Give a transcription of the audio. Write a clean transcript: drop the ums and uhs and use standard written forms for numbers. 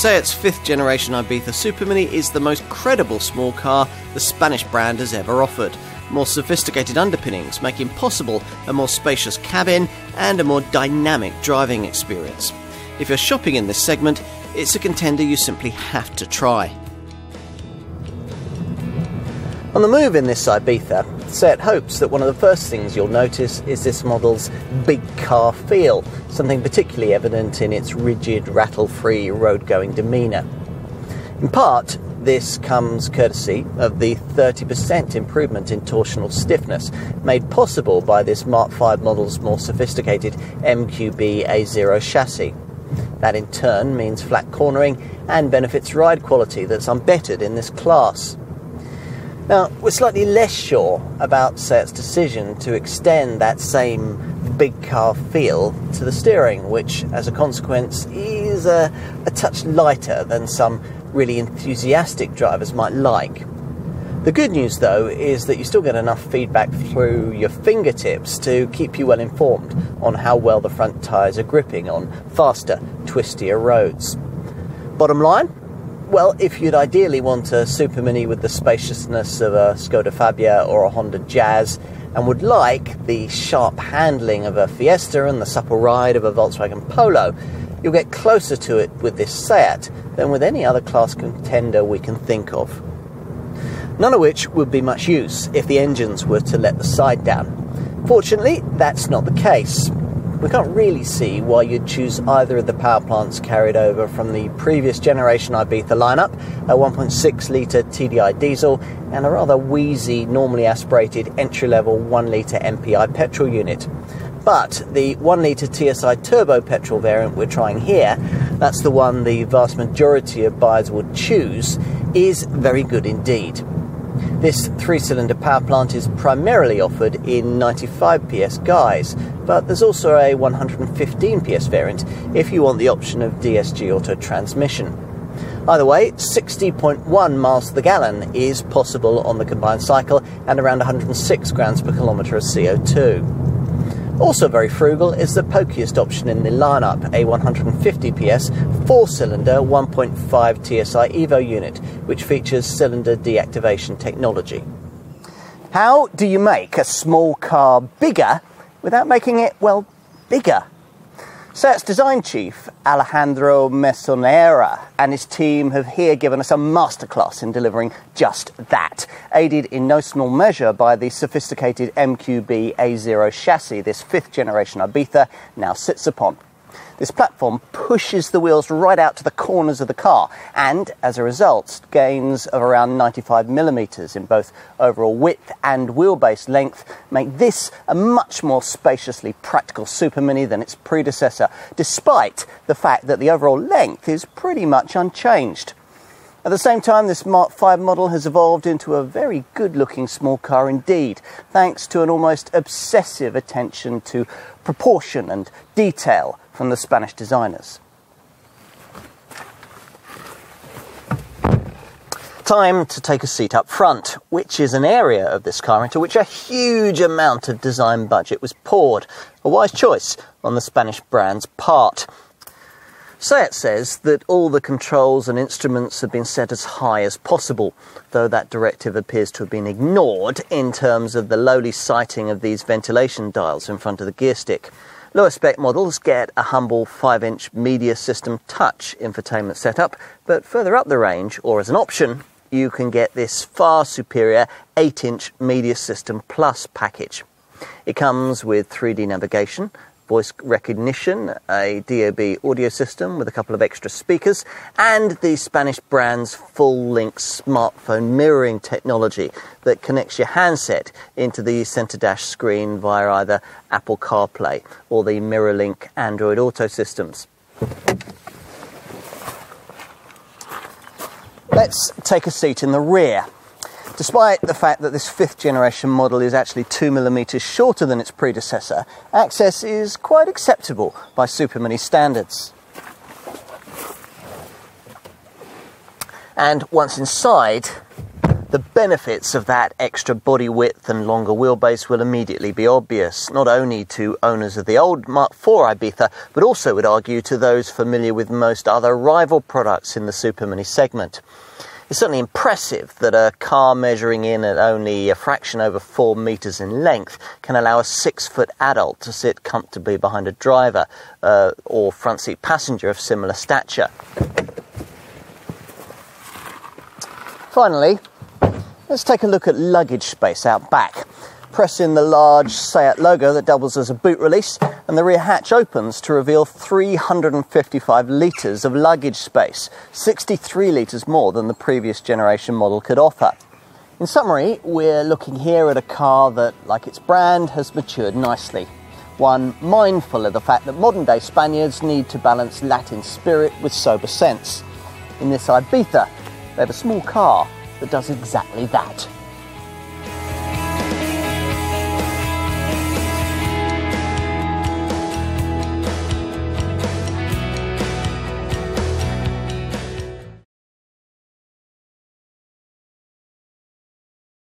Seat's 5th generation Ibiza Super Mini is the most credible small car the Spanish brand has ever offered. More sophisticated underpinnings making possible a more spacious cabin and a more dynamic driving experience. If you're shopping in this segment, it's a contender you simply have to try. On the move in this Ibiza, Seat hopes that one of the first things you'll notice is this model's big car feel, something particularly evident in its rigid, rattle-free, road-going demeanour. In part, this comes courtesy of the 30% improvement in torsional stiffness made possible by this Mark V model's more sophisticated MQB A0 chassis. That in turn means flat cornering and benefits ride quality that's unbettered in this class. Now, we're slightly less sure about Seat's decision to extend that same big car feel to the steering, which, as a consequence, is a touch lighter than some really enthusiastic drivers might like. The good news, though, is that you still get enough feedback through your fingertips to keep you well informed on how well the front tyres are gripping on faster, twistier roads. Bottom line? Well, if you'd ideally want a Super Mini with the spaciousness of a Skoda Fabia or a Honda Jazz, and would like the sharp handling of a Fiesta and the supple ride of a Volkswagen Polo, you'll get closer to it with this Seat than with any other class contender we can think of. None of which would be much use if the engines were to let the side down. Fortunately, that's not the case. We can't really see why you'd choose either of the power plants carried over from the previous generation Ibiza lineup, a 1.6 litre TDI diesel and a rather wheezy, normally aspirated entry-level 1 litre MPI petrol unit. But the 1 litre TSI turbo petrol variant we're trying here, that's the one the vast majority of buyers would choose, is very good indeed. This 3-cylinder power plant is primarily offered in 95 PS guise, but there's also a 115 PS variant if you want the option of DSG auto transmission. Either way, 60.1 miles to the gallon is possible on the combined cycle and around 106 grams per kilometre of CO2. Also very frugal is the pokiest option in the lineup, a 150 PS 4-cylinder 1.5 TSI Evo unit, which features cylinder deactivation technology. How do you make a small car bigger without making it, well, bigger? Seat's design chief, Alejandro Mesonera, and his team have here given us a masterclass in delivering just that, aided in no small measure by the sophisticated MQB A0 chassis this 5th generation Ibiza now sits upon. This platform pushes the wheels right out to the corners of the car and, as a result, gains of around 95mm in both overall width and wheelbase length make this a much more spaciously practical Super Mini than its predecessor, despite the fact that the overall length is pretty much unchanged. At the same time, this Mark V model has evolved into a very good-looking small car indeed, thanks to an almost obsessive attention to proportion and detail from the Spanish designers. Time to take a seat up front, which is an area of this car into which a huge amount of design budget was poured, a wise choice on the Spanish brand's part. Seat says that all the controls and instruments have been set as high as possible, though that directive appears to have been ignored in terms of the lowly sighting of these ventilation dials in front of the gear stick. Lower spec models get a humble 5-inch Media System Touch infotainment setup, but further up the range, or as an option, you can get this far superior 8-inch Media System Plus package. It comes with 3D navigation, voice recognition, a DAB audio system with a couple of extra speakers, and the Spanish brand's full-length smartphone mirroring technology that connects your handset into the center dash screen via either Apple CarPlay or the MirrorLink Android Auto systems. Let's take a seat in the rear. Despite the fact that this 5th generation model is actually 2mm shorter than its predecessor, access is quite acceptable by Super Mini standards. And once inside, The benefits of that extra body width and longer wheelbase will immediately be obvious, not only to owners of the old Mark IV Ibiza, but also, would argue, to those familiar with most other rival products in the Super Mini segment. It's certainly impressive that a car measuring in at only a fraction over 4 metres in length can allow a 6-foot adult to sit comfortably behind a driver or front seat passenger of similar stature. Finally, let's take a look at luggage space out back. Press in the large SEAT logo that doubles as a boot release, and the rear hatch opens to reveal 355 litres of luggage space, 63 litres more than the previous generation model could offer. In summary, we're looking here at a car that, like its brand, has matured nicely. One mindful of the fact that modern-day Spaniards need to balance Latin spirit with sober sense. In this Ibiza, they have a small car that does exactly that.